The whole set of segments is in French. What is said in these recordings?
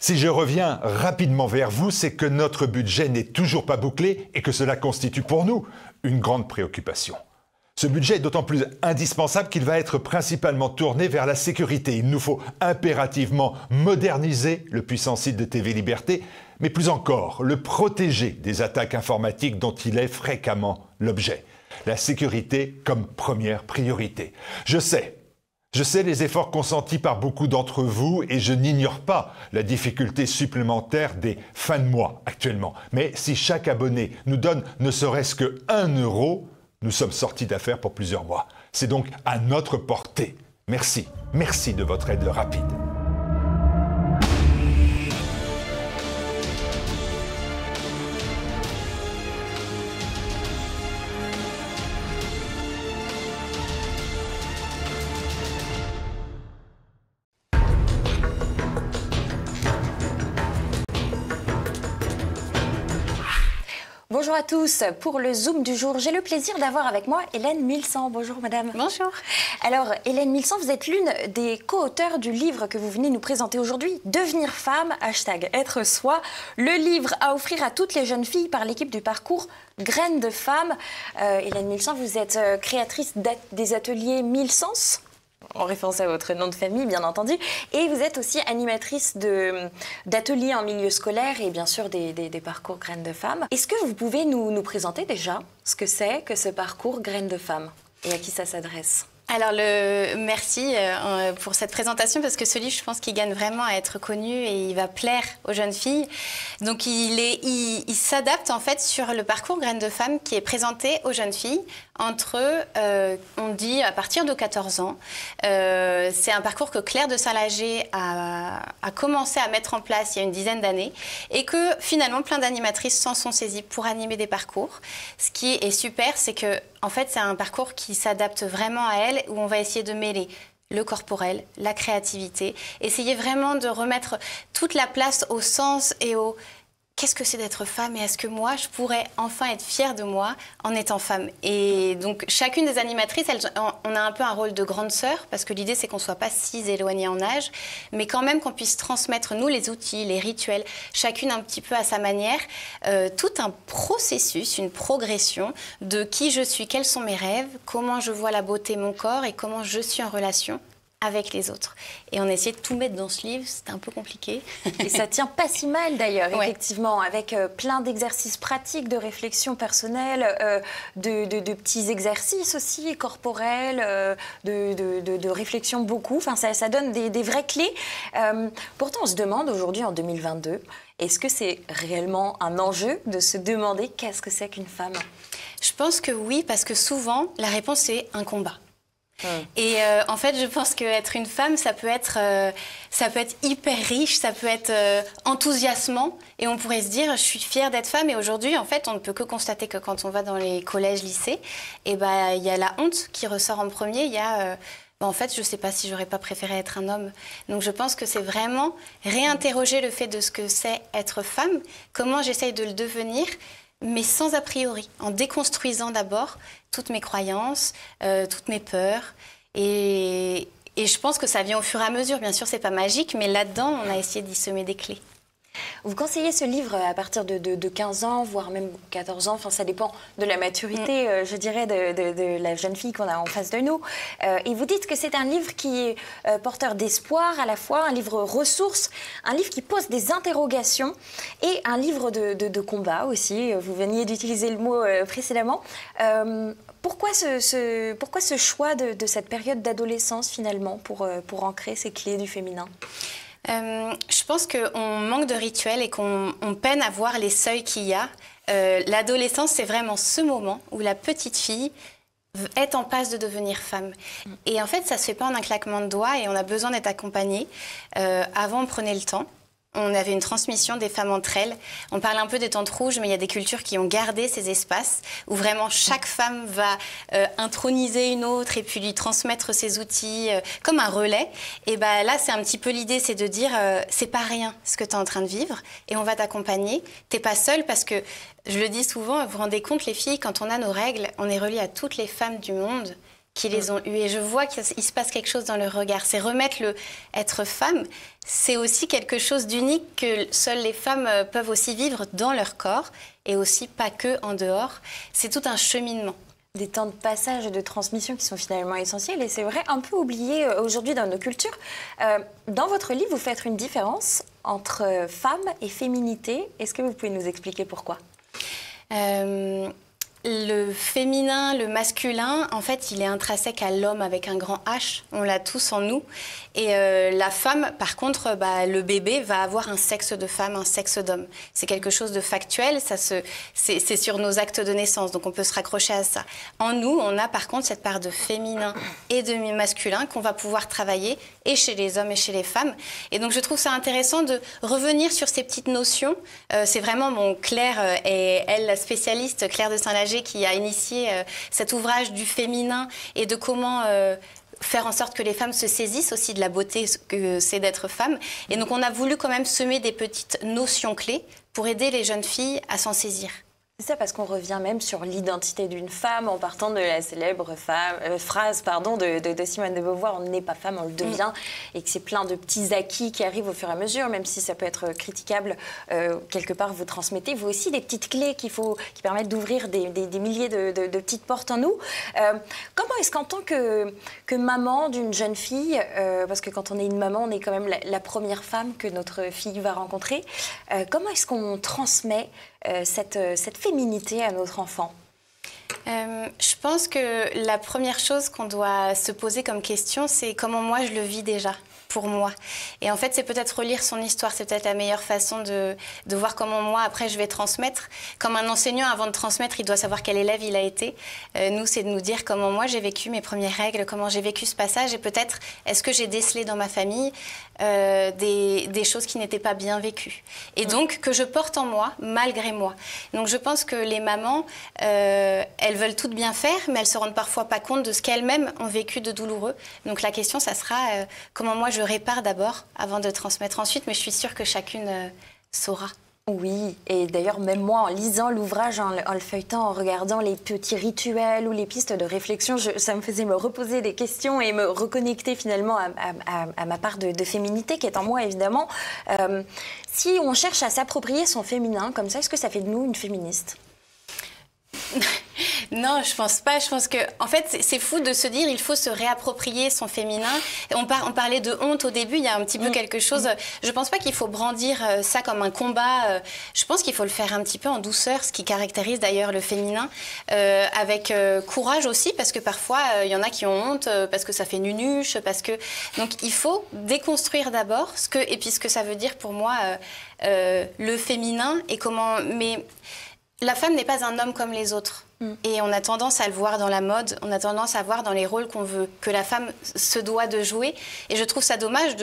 Si je reviens rapidement vers vous, c'est que notre budget n'est toujours pas bouclé et que cela constitue pour nous une grande préoccupation. Ce budget est d'autant plus indispensable qu'il va être principalement tourné vers la sécurité. Il nous faut impérativement moderniser le puissant site de TV Liberté, mais plus encore, le protéger des attaques informatiques dont il est fréquemment l'objet. La sécurité comme première priorité. Je sais les efforts consentis par beaucoup d'entre vous et je n'ignore pas la difficulté supplémentaire des fins de mois actuellement. Mais si chaque abonné nous donne ne serait-ce que 1 euro, nous sommes sortis d'affaires pour plusieurs mois. C'est donc à notre portée. Merci. Merci de votre aide rapide. Bonjour à tous. Pour le Zoom du jour, j'ai le plaisir d'avoir avec moi Hélène Milsan. Bonjour madame. Bonjour. Alors Hélène Milsan, vous êtes l'une des co-auteurs du livre que vous venez nous présenter aujourd'hui, Devenir femme, #être soi, le livre à offrir à toutes les jeunes filles par l'équipe du parcours Graines de Femmes. Hélène Milsan, vous êtes créatrice des ateliers Mille Sens, en référence à votre nom de famille, bien entendu. Et vous êtes aussi animatrice d'ateliers en milieu scolaire et bien sûr des parcours Graines de Femmes. Est-ce que vous pouvez nous présenter déjà ce que c'est que ce parcours Graines de Femmes et à qui ça s'adresse ? Alors, merci pour cette présentation parce que ce livre, je pense qu'il gagne vraiment à être connu et il va plaire aux jeunes filles. Donc, il s'adapte en fait sur le parcours Graines de Femmes qui est présenté aux jeunes filles entre, on dit, à partir de 14 ans. C'est un parcours que Claire de Saint-Lager a commencé à mettre en place il y a une dizaine d'années et que finalement, plein d'animatrices s'en sont saisies pour animer des parcours. Ce qui est super, c'est que en fait, c'est un parcours qui s'adapte vraiment à elles, où on va essayer de mêler le corporel, la créativité, essayer vraiment de remettre toute la place au sens et au qu'est-ce que c'est d'être femme et est-ce que moi, je pourrais enfin être fière de moi en étant femme. Et donc, chacune des animatrices, on a un peu un rôle de grande sœur, parce que l'idée, c'est qu'on ne soit pas si éloignées en âge, mais quand même qu'on puisse transmettre, nous, les outils, les rituels, chacune un petit peu à sa manière, tout un processus, une progression de qui je suis, quels sont mes rêves, comment je vois la beauté de mon corps et comment je suis en relation avec les autres. Et on a essayé de tout mettre dans ce livre, c'était un peu compliqué. Et ça tient pas si mal d'ailleurs, ouais. Effectivement, avec plein d'exercices pratiques, de réflexion personnelle, de petits exercices aussi corporels, de réflexion beaucoup. Enfin, ça donne des vraies clés. Pourtant, on se demande aujourd'hui, en 2022, est-ce que c'est réellement un enjeu de se demander qu'est-ce que c'est qu'une femme ? Je pense que oui, parce que souvent, la réponse est un combat. Et en fait, je pense qu'être une femme, ça peut être hyper riche, ça peut être enthousiasmant. Et on pourrait se dire, je suis fière d'être femme. Et aujourd'hui, en fait, on ne peut que constater que quand on va dans les collèges, lycées, et il y a la honte qui ressort en premier. Il y a, en fait, je ne sais pas si j'aurais pas préféré être un homme. Donc, je pense que c'est vraiment réinterroger le fait de ce que c'est être femme, comment j'essaye de le devenir, mais sans a priori, en déconstruisant d'abord toutes mes croyances, toutes mes peurs. Et je pense que ça vient au fur et à mesure. Bien sûr, c'est pas magique, mais là-dedans, on a essayé d'y semer des clés. Vous conseillez ce livre à partir de 15 ans, voire même 14 ans, enfin ça dépend de la maturité, je dirais, de la jeune fille qu'on a en face de nous. Et vous dites que c'est un livre qui est porteur d'espoir à la fois, un livre ressource, un livre qui pose des interrogations et un livre de combat aussi. Vous veniez d'utiliser le mot précédemment. Pourquoi ce choix de cette période d'adolescence finalement pour ancrer ces clés du féminin ? Je pense qu'on manque de rituels et qu'on peine à voir les seuils qu'il y a. L'adolescence, c'est vraiment ce moment où la petite fille est en passe de devenir femme. Et en fait, ça ne se fait pas en un claquement de doigts et on a besoin d'être accompagné. Avant, on prenait le temps. On avait une transmission des femmes entre elles. On parle un peu des tentes rouges, mais il y a des cultures qui ont gardé ces espaces où vraiment chaque femme va introniser une autre et puis lui transmettre ses outils comme un relais. Et là, c'est un petit peu l'idée, c'est de dire c'est pas rien ce que tu es en train de vivre et on va t'accompagner. T'es pas seule parce que, je le dis souvent, vous vous rendez compte les filles, quand on a nos règles, on est reliées à toutes les femmes du monde. qui les ont eus. Et je vois qu'il se passe quelque chose dans leur regard. C'est remettre le être femme. C'est aussi quelque chose d'unique que seules les femmes peuvent aussi vivre dans leur corps et aussi pas que en dehors. C'est tout un cheminement. Des temps de passage et de transmission qui sont finalement essentiels et c'est vrai, un peu oublié aujourd'hui dans nos cultures. Dans votre livre, vous faites une différence entre femme et féminité. Est-ce que vous pouvez nous expliquer pourquoi ? Le féminin, le masculin, en fait, il est intrinsèque à l'homme avec un grand H. On l'a tous en nous. Et la femme, par contre, le bébé va avoir un sexe de femme, un sexe d'homme. C'est quelque chose de factuel, c'est sur nos actes de naissance, donc on peut se raccrocher à ça. En nous, on a par contre cette part de féminin et de masculin qu'on va pouvoir travailler et chez les hommes et chez les femmes. Et donc je trouve ça intéressant de revenir sur ces petites notions. C'est vraiment Claire et elle, la spécialiste, Claire de Saint-Lager, qui a initié cet ouvrage du féminin et de comment faire en sorte que les femmes se saisissent aussi de la beauté que c'est d'être femme. Et donc on a voulu quand même semer des petites notions clés pour aider les jeunes filles à s'en saisir. C'est ça, parce qu'on revient même sur l'identité d'une femme en partant de la célèbre phrase de Simone de Beauvoir, on n'est pas femme, on le devient, et que c'est plein de petits acquis qui arrivent au fur et à mesure, même si ça peut être critiquable, quelque part vous transmettez, vous aussi des petites clés qui permettent d'ouvrir des milliers de petites portes en nous. Comment est-ce qu'en tant que maman d'une jeune fille, parce que quand on est une maman, on est quand même la première femme que notre fille va rencontrer, comment est-ce qu'on transmet cette féminité à notre enfant? Je pense que la première chose qu'on doit se poser comme question, c'est comment moi je le vis déjà, pour moi. Et en fait, c'est peut-être relire son histoire, c'est peut-être la meilleure façon de voir comment moi, après, je vais transmettre. Comme un enseignant, avant de transmettre, il doit savoir quel élève il a été. Nous, c'est de nous dire comment moi j'ai vécu mes premières règles, comment j'ai vécu ce passage, et peut-être, est-ce que j'ai décelé dans ma famille des choses qui n'étaient pas bien vécues. Et donc, que je porte en moi, malgré moi. Donc, je pense que les mamans, elles veulent toutes bien faire, mais elles ne se rendent parfois pas compte de ce qu'elles-mêmes ont vécu de douloureux. Donc, la question, ça sera comment moi je répare d'abord avant de transmettre ensuite, mais je suis sûre que chacune saura. Oui, et d'ailleurs même moi en lisant l'ouvrage, en le feuilletant, en regardant les petits rituels ou les pistes de réflexion, ça me faisait me reposer des questions et me reconnecter finalement à ma part de féminité qui est en moi évidemment. Si on cherche à s'approprier son féminin comme ça, est-ce que ça fait de nous une féministe ? Non, je pense pas. Je pense que, en fait, c'est fou de se dire il faut se réapproprier son féminin. On parlait de honte au début, il y a un petit peu quelque chose. Je pense pas qu'il faut brandir ça comme un combat. Je pense qu'il faut le faire un petit peu en douceur, ce qui caractérise d'ailleurs le féminin, avec courage aussi, parce que parfois il y en a qui ont honte parce que ça fait nunuche, donc il faut déconstruire d'abord ce que ça veut dire pour moi le féminin et comment. Mais la femme n'est pas un homme comme les autres. Et on a tendance à le voir dans la mode, on a tendance à voir dans les rôles qu'on veut, que la femme se doit de jouer. Et je trouve ça dommage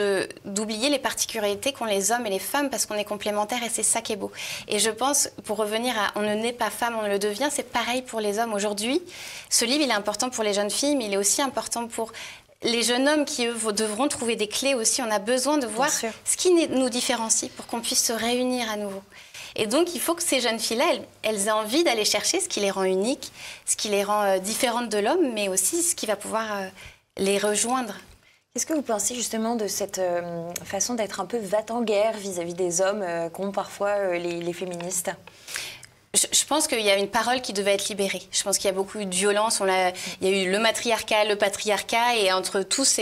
d'oublier les particularités qu'ont les hommes et les femmes parce qu'on est complémentaires et c'est ça qui est beau. Et je pense, pour revenir à « on ne naît pas femme, on le devient », c'est pareil pour les hommes aujourd'hui. Ce livre, il est important pour les jeunes filles, mais il est aussi important pour les jeunes hommes qui, eux, devront trouver des clés aussi. On a besoin de voir ce qui nous différencie pour qu'on puisse se réunir à nouveau. Et donc, il faut que ces jeunes filles-là, elles aient envie d'aller chercher ce qui les rend uniques, ce qui les rend différentes de l'homme, mais aussi ce qui va pouvoir les rejoindre. Qu'est-ce que vous pensez justement de cette façon d'être un peu va-t-en-guerre vis-à-vis des hommes qu'ont parfois les féministes ? Je pense qu'il y a une parole qui devait être libérée. Je pense qu'il y a beaucoup de violence. Il y a eu le matriarcat, le patriarcat, et entre tous,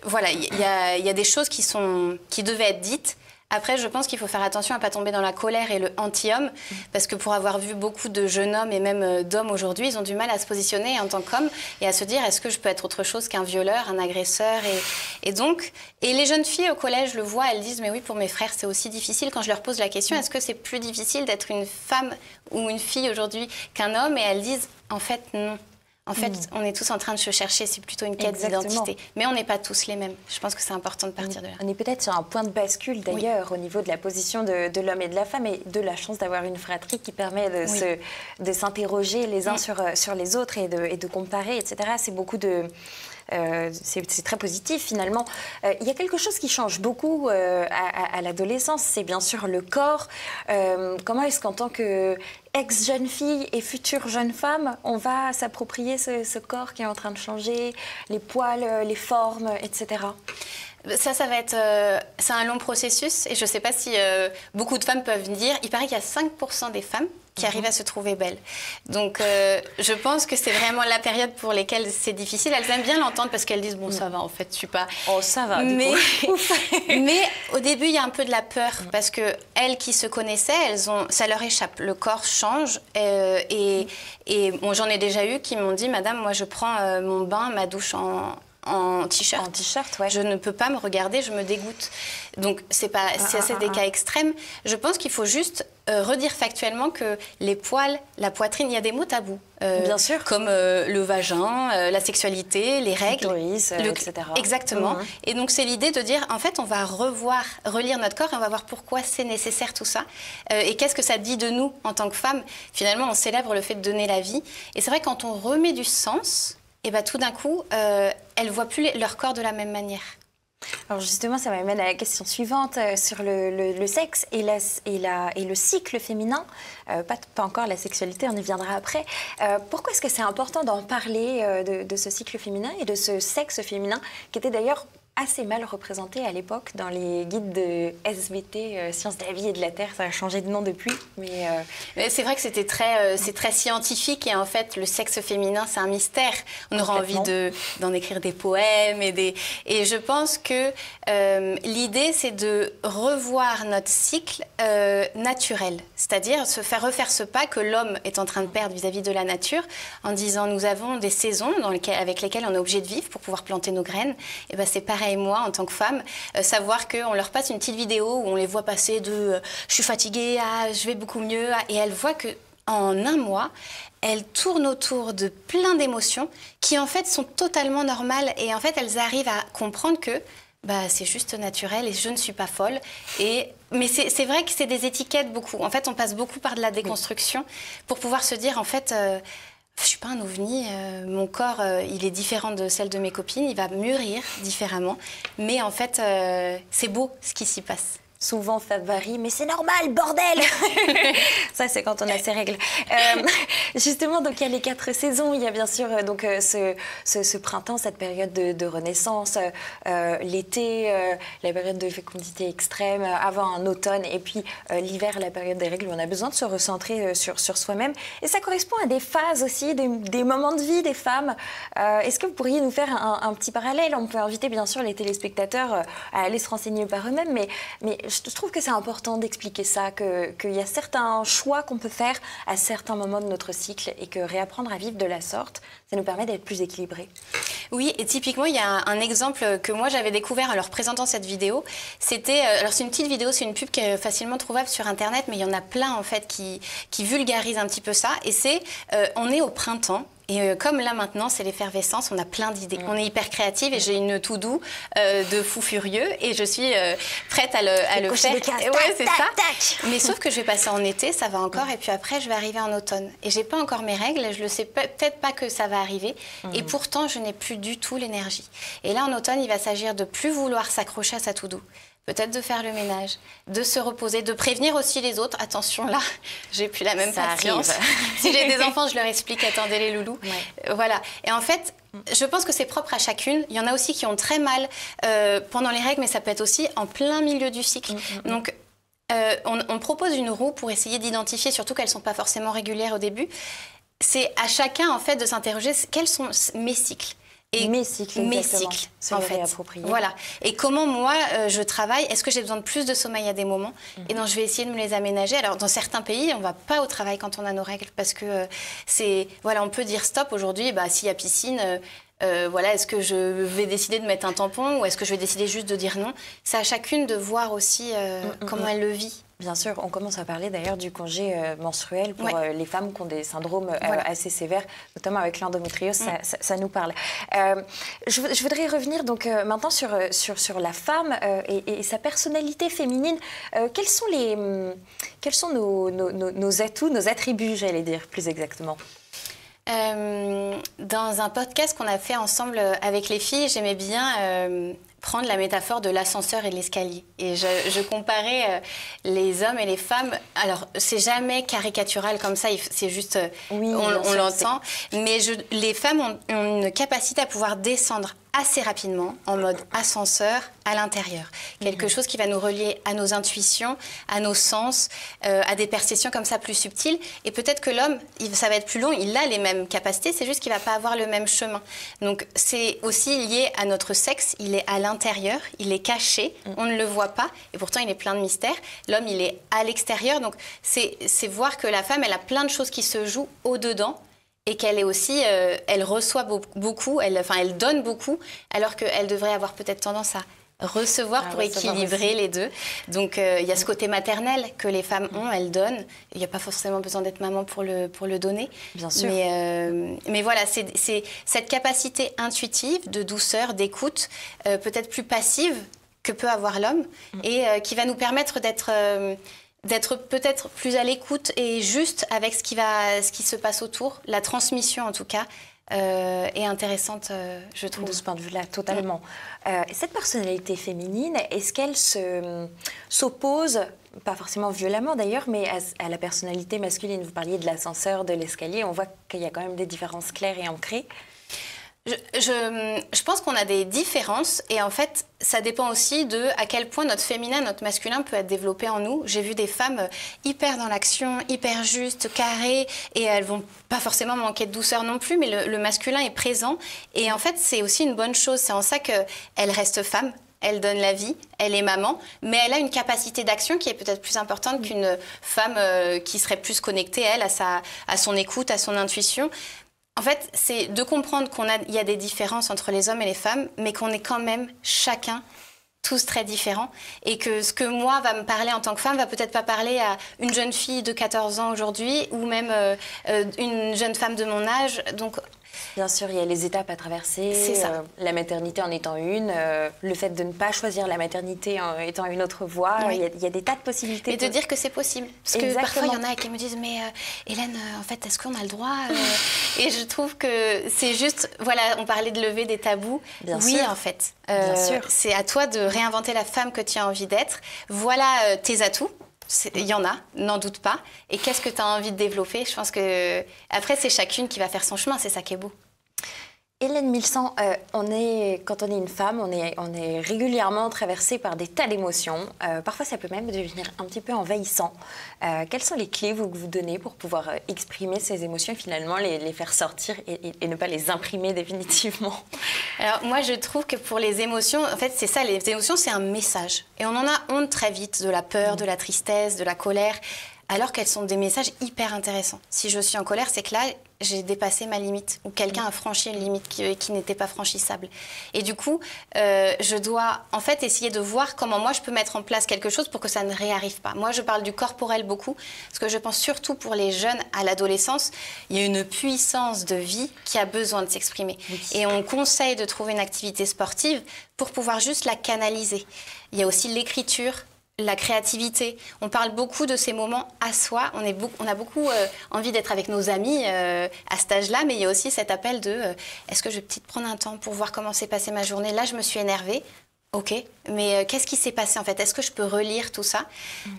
voilà, il y a des choses qui devaient être dites. Après, je pense qu'il faut faire attention à ne pas tomber dans la colère et le anti-homme, parce que pour avoir vu beaucoup de jeunes hommes et même d'hommes aujourd'hui, ils ont du mal à se positionner en tant qu'hommes et à se dire est-ce que je peux être autre chose qu'un violeur, un agresseur et les jeunes filles au collège le voient, elles disent mais oui, pour mes frères c'est aussi difficile. Quand je leur pose la question est-ce que c'est plus difficile d'être une femme ou une fille aujourd'hui qu'un homme, et elles disent en fait non. En fait, on est tous en train de se chercher, c'est plutôt une quête d'identité. Mais on n'est pas tous les mêmes. Je pense que c'est important de partir de là. On est peut-être sur un point de bascule d'ailleurs au niveau de la position de l'homme et de la femme, et de la chance d'avoir une fratrie qui permet de s'interroger les uns sur les autres et de comparer, etc. C'est beaucoup de c'est très positif finalement. Il y a quelque chose qui change beaucoup à l'adolescence, c'est bien sûr le corps. Comment est-ce qu'en tant que ex-jeune fille et future jeune femme, on va s'approprier ce corps qui est en train de changer, les poils, les formes, etc. Ça va être... c'est un long processus et je ne sais pas si beaucoup de femmes peuvent dire. Il paraît qu'il y a 5% des femmes qui arrivent à se trouver belles. Donc, je pense que c'est vraiment la période pour laquelle c'est difficile. Elles aiment bien l'entendre parce qu'elles disent, bon, ça va, en fait, je suis pas... Oh, ça va, mais, mais au début, il y a un peu de la peur parce que elles qui se connaissaient, ça leur échappe. Le corps change et bon, j'en ai déjà eu qui m'ont dit, madame, moi, je prends mon bain, ma douche en t-shirt. En t-shirt, ouais. Je ne peux pas me regarder, je me dégoûte. Donc, c'est des cas extrêmes. Je pense qu'il faut juste redire factuellement que les poils, la poitrine, il y a des mots tabous. Bien sûr. Comme le vagin, la sexualité, les règles. Etc. Exactement. Et donc, c'est l'idée de dire, en fait, on va relire notre corps et on va voir pourquoi c'est nécessaire tout ça. Et qu'est-ce que ça dit de nous en tant que femmes. Finalement, on célèbre le fait de donner la vie. Et c'est vrai, quand on remet du sens... Et bien, tout d'un coup, elles ne voient plus leur corps de la même manière. Alors justement, ça m'amène à la question suivante sur le sexe et le cycle féminin. Pas encore la sexualité, on y viendra après. Pourquoi est-ce que c'est important d'en parler de ce cycle féminin et de ce sexe féminin qui était d'ailleurs assez mal représenté à l'époque dans les guides de SVT, Sciences de la vie et de la Terre. Ça a changé de nom depuis. Mais c'est vrai que c'est très scientifique et en fait, le sexe féminin, c'est un mystère. On aura envie d'en écrire des poèmes et je pense que l'idée, c'est de revoir notre cycle naturel. C'est-à-dire refaire ce pas que l'homme est en train de perdre vis-à-vis de la nature en disant nous avons des saisons avec lesquelles on est obligé de vivre pour pouvoir planter nos graines. Et ben c'est pareil. Et moi, en tant que femme, savoir qu'on leur passe une petite vidéo où on les voit passer de je suis fatiguée à je vais beaucoup mieux et elles voient qu'en un mois, elles tournent autour de plein d'émotions qui en fait sont totalement normales et en fait elles arrivent à comprendre que c'est juste naturel et je ne suis pas folle. Mais c'est vrai que c'est des étiquettes beaucoup. En fait, on passe beaucoup par de la déconstruction pour pouvoir se dire en fait... je ne suis pas un ovni, mon corps, il est différent de celle de mes copines, il va mûrir différemment. Mais en fait, c'est beau ce qui s'y passe. Souvent, ça varie, mais c'est normal, bordel. Ça, c'est quand on a ses règles. Justement, donc il y a les 4 saisons. Il y a bien sûr donc ce printemps, cette période de renaissance, l'été, la période de fécondité extrême, avant un automne, et puis l'hiver, la période des règles où on a besoin de se recentrer sur soi-même. Et ça correspond à des phases aussi, des moments de vie des femmes. Est-ce que vous pourriez nous faire un petit parallèle? On peut inviter bien sûr les téléspectateurs à aller se renseigner par eux-mêmes, mais je trouve que c'est important d'expliquer ça, qu'il y a certains choix qu'on peut faire à certains moments de notre cycle et que réapprendre à vivre de la sorte, ça nous permet d'être plus équilibrés. Oui, et typiquement, il y a un exemple que moi j'avais découvert en leur présentant cette vidéo. C'était, alors c'est une petite vidéo, c'est une pub qui est facilement trouvable sur Internet, mais il y en a plein en fait qui vulgarisent un petit peu ça. Et c'est, on est au printemps. Et comme là maintenant c'est l'effervescence, on a plein d'idées. On est hyper créative et j'ai une to-do de fou furieux et je suis prête à le faire. Ouais, c'est ça. Mais sauf que je vais passer en été, ça va encore, et puis après je vais arriver en automne. Et j'ai pas encore mes règles, je le sais peut-être pas que ça va arriver. Et pourtant je n'ai plus du tout l'énergie. Et là en automne, il va s'agir de plus vouloir s'accrocher à sa to-do. Peut-être de faire le ménage, de se reposer, de prévenir aussi les autres. Attention là, j'ai plus la même patience. Si j'ai des enfants, je leur explique, attendez les loulous. Ouais. Voilà. Et en fait, je pense que c'est propre à chacune. Il y en a aussi qui ont très mal pendant les règles, mais ça peut être aussi en plein milieu du cycle. Donc, on propose une roue pour essayer d'identifier, surtout qu'elles ne sont pas forcément régulières au début. C'est à chacun en fait de s'interroger quels sont mes cycles. Et mes cycles, en fait. Voilà. Et comment moi je travaille? Est-ce que j'ai besoin de plus de sommeil à des moments? Et donc je vais essayer de me les aménager. Alors dans certains pays, on va pas au travail quand on a nos règles parce que voilà, on peut dire stop aujourd'hui. S'il y a piscine. Voilà, est-ce que je vais décider de mettre un tampon ou est-ce que je vais décider juste de dire non? C'est à chacune de voir aussi comment elle le vit. Bien sûr, on commence à parler d'ailleurs du congé menstruel pour les femmes qui ont des syndromes assez sévères, notamment avec l'endométriose, ça nous parle. Je voudrais revenir donc maintenant sur la femme et sa personnalité féminine. Quels sont nos atouts, nos attributs, j'allais dire plus exactement? Dans un podcast qu'on a fait ensemble avec les filles, j'aimais bien prendre la métaphore de l'ascenseur et de l'escalier. Et je comparais les hommes et les femmes. Alors, c'est jamais caricatural comme ça, c'est juste, oui, on l'entend. Mais les femmes ont une capacité à pouvoir descendre assez rapidement, en mode ascenseur, à l'intérieur. Quelque chose qui va nous relier à nos intuitions, à nos sens, à des perceptions comme ça plus subtiles. Et peut-être que l'homme, ça va être plus long, il a les mêmes capacités, c'est juste qu'il ne va pas avoir le même chemin. Donc c'est aussi lié à notre sexe, il est à l'intérieur, il est caché, on ne le voit pas, et pourtant il est plein de mystères. L'homme, il est à l'extérieur, donc c'est voir que la femme, elle a plein de choses qui se jouent au-dedans, et qu'elle est aussi, elle reçoit beaucoup, elle donne beaucoup, alors qu'elle devrait avoir peut-être tendance à recevoir pour équilibrer les deux. Donc il y a ce côté maternel que les femmes ont, elles donnent. Il n'y a pas forcément besoin d'être maman pour le donner. Bien sûr. Mais voilà, c'est cette capacité intuitive, de douceur, d'écoute, peut-être plus passive que peut avoir l'homme, et qui va nous permettre d'être peut-être plus à l'écoute et juste avec ce qui se passe autour. La transmission, en tout cas, est intéressante, je trouve. De ce point de vue-là, totalement. Cette personnalité féminine, est-ce qu'elle s'oppose, pas forcément violemment d'ailleurs, mais à la personnalité masculine? Vous parliez de l'ascenseur, de l'escalier. On voit qu'il y a quand même des différences claires et ancrées. Je pense qu'on a des différences, et en fait, ça dépend aussi de à quel point notre féminin, notre masculin peut être développé en nous. J'ai vu des femmes hyper dans l'action, hyper justes, carrées, et elles vont pas forcément manquer de douceur non plus, mais le masculin est présent. Et en fait, c'est aussi une bonne chose. C'est en ça qu'elle reste femme. Elle donne la vie, elle est maman, mais elle a une capacité d'action qui est peut-être plus importante qu'une femme qui serait plus connectée, elle, à son écoute, à son intuition. En fait, c'est de comprendre qu'il y a des différences entre les hommes et les femmes, mais qu'on est quand même chacun tous très différents, et que ce que moi va me parler en tant que femme va peut-être pas parler à une jeune fille de 14 ans aujourd'hui, ou même une jeune femme de mon âge. Donc, bien sûr, il y a les étapes à traverser. C'est ça. La maternité en étant une, le fait de ne pas choisir la maternité en étant une autre voie, oui. il y a des tas de possibilités. Et de dire que c'est possible. Parce que parfois, il y en a qui me disent « Mais Hélène, en fait, est-ce qu'on a le droit ?» Et je trouve que c'est juste... Voilà, on parlait de lever des tabous. Bien oui, sûr. en fait. Bien sûr. C'est à toi de réinventer la femme que tu as envie d'être. Voilà tes atouts. Il y en a, n'en doute pas. Et qu'est-ce que tu as envie de développer? Je pense que après, c'est chacune qui va faire son chemin. C'est ça qui est beau. Hélène Milsan, quand on est une femme, on est régulièrement traversé par des tas d'émotions. Parfois, ça peut même devenir un petit peu envahissant. Quelles sont les clés que vous donnez pour pouvoir exprimer ces émotions et finalement les faire sortir et ne pas les imprimer définitivement? Alors, moi, je trouve que pour les émotions, en fait, c'est ça, les émotions, c'est un message. Et on en a honte très vite de la peur, de la tristesse, de la colère, alors qu'elles sont des messages hyper intéressants. Si je suis en colère, c'est que là, j'ai dépassé ma limite, ou quelqu'un a franchi une limite qui n'était pas franchissable. Et du coup, je dois en fait essayer de voir comment moi je peux mettre en place quelque chose pour que ça ne réarrive pas. Moi, je parle du corporel beaucoup, parce que je pense surtout pour les jeunes à l'adolescence, il y a une puissance de vie qui a besoin de s'exprimer. Oui. Et on conseille de trouver une activité sportive pour pouvoir juste la canaliser. Il y a aussi l'écriture, la créativité. On parle beaucoup de ces moments à soi. On a beaucoup envie d'être avec nos amis à cet âge-là, mais il y a aussi cet appel de est-ce que je vais peut-être prendre un temps pour voir comment s'est passée ma journée? Là, je me suis énervée. Ok, mais qu'est-ce qui s'est passé en fait? Est-ce que je peux relire tout ça?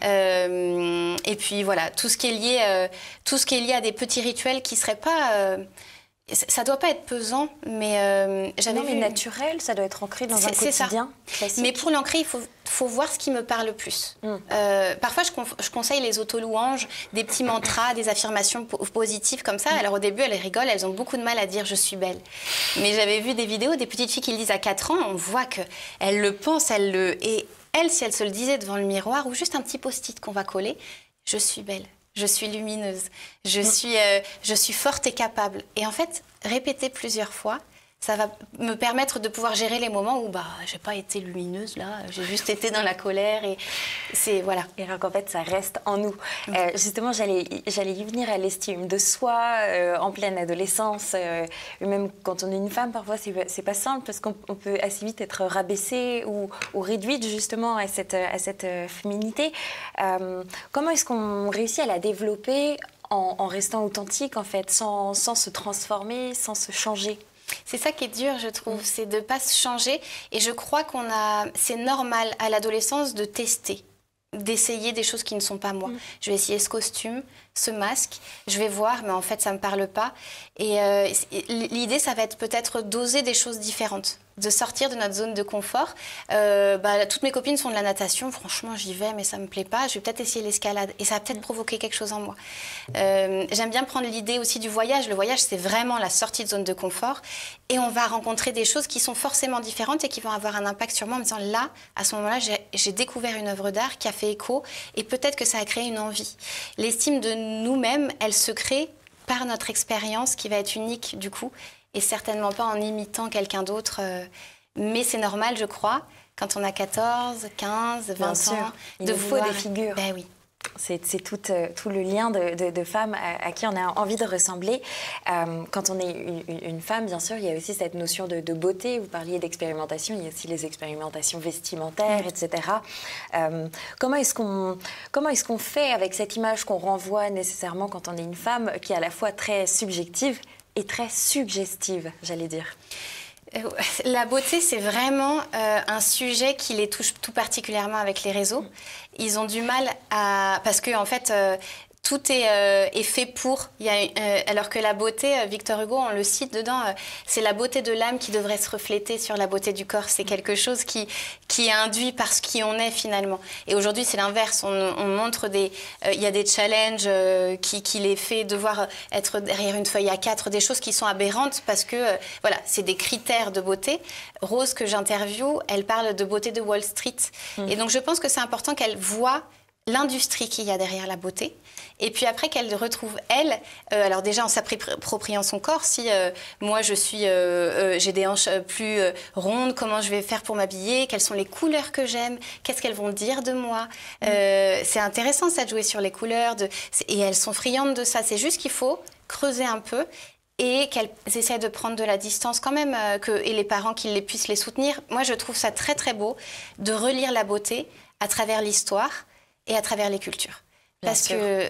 Et puis voilà, tout ce qui est lié à des petits rituels qui ne seraient pas... ça ne doit pas être pesant, mais j'avais vu... naturel, ça doit être ancré dans un quotidien classique. Mais pour l'ancrer, il faut voir ce qui me parle le plus. Parfois, je conseille les autolouanges, des petits mantras, des affirmations positives comme ça. Alors au début, elles rigolent, elles ont beaucoup de mal à dire « je suis belle ». Mais j'avais vu des vidéos, des petites filles qui le disent à 4 ans, on voit qu'elles le pensent, et elles, si elles se le disaient devant le miroir, ou juste un petit post-it qu'on va coller, « je suis belle ». Je suis lumineuse, je suis forte et capable. Et en fait, répéter plusieurs fois, ça va me permettre de pouvoir gérer les moments où j'ai pas été lumineuse là, j'ai juste été dans la colère, et c'est voilà. Et alors qu'en fait ça reste en nous. Justement, j'allais y venir à l'estime de soi en pleine adolescence, même quand on est une femme, parfois c'est pas simple parce qu'on peut assez vite être rabaissée ou réduite justement à cette féminité. Comment est-ce qu'on réussit à la développer en restant authentique, en fait, sans se transformer, sans se changer. C'est ça qui est dur, je trouve, c'est de ne pas se changer. Et je crois c'est normal à l'adolescence de tester, d'essayer des choses qui ne sont pas moi. Je vais essayer ce costume, ce masque, je vais voir, mais en fait, ça ne me parle pas. Et l'idée, ça va être peut-être d'oser des choses différentes, de sortir de notre zone de confort. Toutes mes copines font de la natation, franchement, j'y vais, mais ça ne me plaît pas. Je vais peut-être essayer l'escalade et ça va peut-être provoquer quelque chose en moi. J'aime bien prendre l'idée aussi du voyage. Le voyage, c'est vraiment la sortie de zone de confort et on va rencontrer des choses qui sont forcément différentes et qui vont avoir un impact sur moi en me disant là, à ce moment-là, j'ai découvert une œuvre d'art qui a fait écho et peut-être que ça a créé une envie. L'estime de nous-mêmes, elle se crée par notre expérience qui va être unique du coup et certainement pas en imitant quelqu'un d'autre. Mais c'est normal, je crois, quand on a 14, 15, 20 ans, de vouloir des figures. Ben oui. C'est tout le lien de femmes à qui on a envie de ressembler. Quand on est une femme, bien sûr, il y a aussi cette notion de beauté. Vous parliez d'expérimentation, il y a aussi les expérimentations vestimentaires, etc. Comment est-ce qu'on fait avec cette image qu'on renvoie nécessairement quand on est une femme qui est à la fois très subjective et très suggestive, j'allais dire? La beauté, c'est vraiment un sujet qui les touche tout particulièrement avec les réseaux. Ils ont du mal à... Parce que, en fait, tout est fait pour. Alors que la beauté, Victor Hugo, on le cite dedans, c'est la beauté de l'âme qui devrait se refléter sur la beauté du corps. C'est quelque chose qui est induit par ce qui on est, finalement. Et aujourd'hui, c'est l'inverse. On montre il y a des challenges qui les fait devoir être derrière une feuille A4, des choses qui sont aberrantes parce que, voilà, c'est des critères de beauté. Rose, que j'interviewe, elle parle de beauté de Wall Street. Et donc, je pense que c'est important qu'elle voit l'industrie qu'il y a derrière la beauté. Et puis après, qu'elle retrouve, elle, alors déjà en s'appropriant son corps, si moi j'ai des hanches plus rondes, comment je vais faire pour m'habiller, quelles sont les couleurs que j'aime, qu'est-ce qu'elles vont dire de moi. C'est intéressant ça de jouer sur les couleurs, et elles sont friandes de ça. C'est juste qu'il faut creuser un peu et qu'elles essaient de prendre de la distance quand même, et les parents qu'ils puissent les soutenir. Moi, je trouve ça très très beau de relire la beauté à travers l'histoire et à travers les cultures. Parce que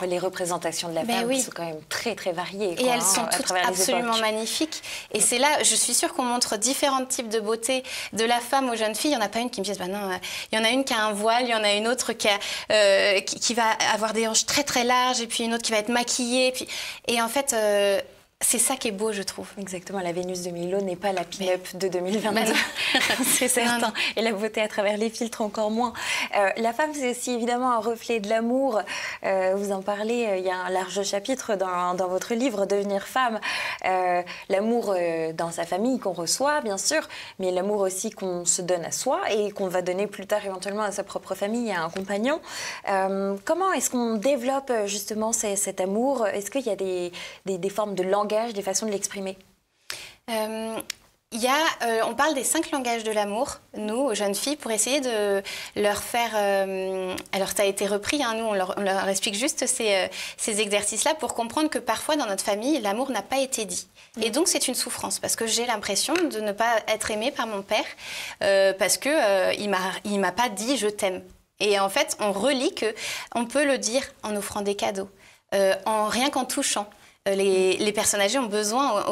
les représentations de la femme sont quand même très très variées. Et elles sont toutes absolument magnifiques. Et c'est là, je suis sûre qu'on montre différents types de beauté de la femme aux jeunes filles. Il n'y en a pas une qui me dise, bah non, il y en a une qui a un voile, il y en a une autre qui va avoir des hanches très très larges, et puis une autre qui va être maquillée. Et en fait... c'est ça qui est beau, je trouve. Exactement, la Vénus de Milo n'est pas la pin-up de 2022, c'est certain. Et la beauté à travers les filtres encore moins. La femme, c'est aussi évidemment un reflet de l'amour. Vous en parlez, il y a un large chapitre dans votre livre, Devenir femme. L'amour dans sa famille qu'on reçoit, bien sûr, mais l'amour aussi qu'on se donne à soi et qu'on va donner plus tard éventuellement à sa propre famille, à un compagnon. Comment est-ce qu'on développe justement cet amour? Est-ce qu'il y a des formes de langage, des façons de l'exprimer? On parle des 5 langages de l'amour, nous, aux jeunes filles, pour essayer de leur faire... alors, ça a été repris, hein, nous, on leur explique juste ces exercices-là pour comprendre que parfois, dans notre famille, l'amour n'a pas été dit. Et donc, c'est une souffrance, parce que j'ai l'impression de ne pas être aimée par mon père, parce qu'il ne m'a pas dit « je t'aime ». Et en fait, on relit qu'on peut le dire en offrant des cadeaux, rien qu'en touchant. Les personnes âgées ont besoin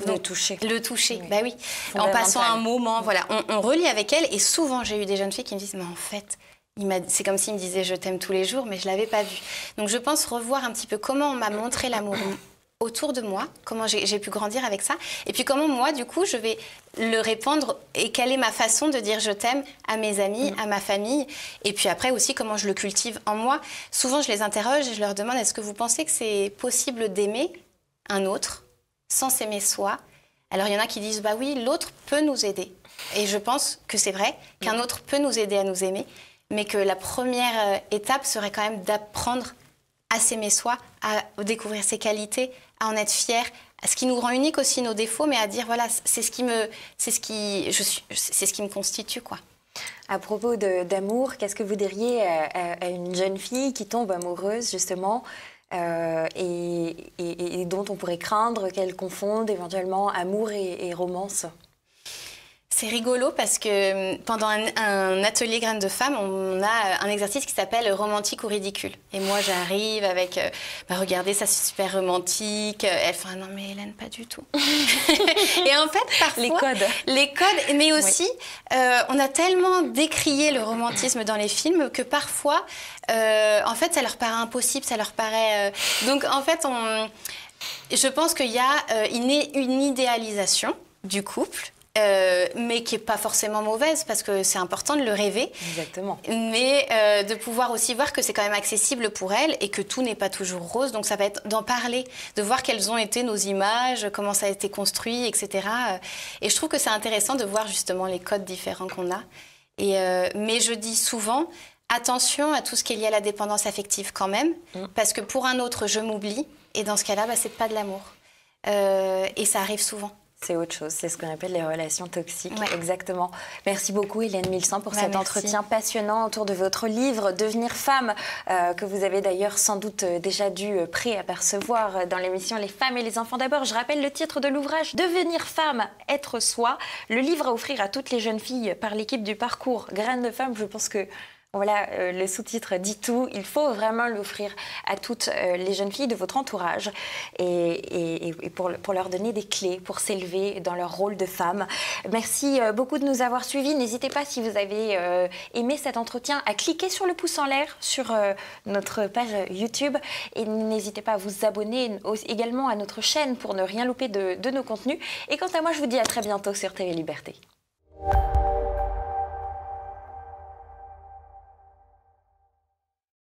de toucher. Le toucher, oui. Bah oui. En passant un moment, voilà. On relie avec elles et souvent j'ai eu des jeunes filles qui me disent mais en fait, c'est comme s'il me disait je t'aime tous les jours mais je l'avais pas vu. Donc je pense revoir un petit peu comment on m'a montré l'amour autour de moi, comment j'ai pu grandir avec ça et puis comment moi du coup je vais le répandre et quelle est ma façon de dire je t'aime à mes amis, à ma famille et puis après aussi comment je le cultive en moi. Souvent je les interroge et je leur demande est-ce que vous pensez que c'est possible d'aimer un autre, sans s'aimer soi? Alors, il y en a qui disent, bah oui, l'autre peut nous aider. Et je pense que c'est vrai qu'un autre peut nous aider à nous aimer, mais que la première étape serait quand même d'apprendre à s'aimer soi, à découvrir ses qualités, à en être fier, à ce qui nous rend unique aussi nos défauts, mais à dire, voilà, c'est ce qui me constitue, quoi. À propos d'amour, qu'est-ce que vous diriez à une jeune fille qui tombe amoureuse, justement, et dont on pourrait craindre qu'elle confonde éventuellement amour et romance? C'est rigolo parce que pendant un atelier Graines de Femmes, on a un exercice qui s'appelle romantique ou ridicule. Et moi, j'arrive avec regardez, ça c'est super romantique. Elle fait non, mais Hélène, pas du tout. Et en fait, parfois. Les codes, mais aussi, on a tellement décrié le romantisme dans les films que parfois, en fait, ça leur paraît impossible, ça leur paraît. Donc, en fait, je pense qu'il y a une idéalisation du couple. Mais qui n'est pas forcément mauvaise parce que c'est important de le rêver. Exactement. Mais de pouvoir aussi voir que c'est quand même accessible pour elles et que tout n'est pas toujours rose. Donc ça va être d'en parler, de voir quelles ont été nos images, comment ça a été construit, etc. Et je trouve que c'est intéressant de voir justement les codes différents qu'on a. Mais je dis souvent, attention à tout ce qui est lié à la dépendance affective quand même, parce que pour un autre, je m'oublie. Et dans ce cas-là, c'est pas de l'amour. Et ça arrive souvent. C'est autre chose, c'est ce qu'on appelle les relations toxiques, ouais. Exactement. Merci beaucoup Hélène Milsan pour cet entretien passionnant autour de votre livre « Devenir femme » que vous avez d'ailleurs sans doute déjà dû préapercevoir dans l'émission « Les femmes et les enfants d'abord ». Je rappelle le titre de l'ouvrage « Devenir femme, être soi », le livre à offrir à toutes les jeunes filles par l'équipe du parcours Graines de Femmes. Je pense que voilà, le sous-titre dit tout. Il faut vraiment l'offrir à toutes les jeunes filles de votre entourage et pour leur donner des clés pour s'élever dans leur rôle de femme. Merci beaucoup de nous avoir suivis. N'hésitez pas, si vous avez aimé cet entretien, à cliquer sur le pouce en l'air sur notre page YouTube. Et n'hésitez pas à vous abonner également à notre chaîne pour ne rien louper de nos contenus. Et quant à moi, je vous dis à très bientôt sur TV Liberté.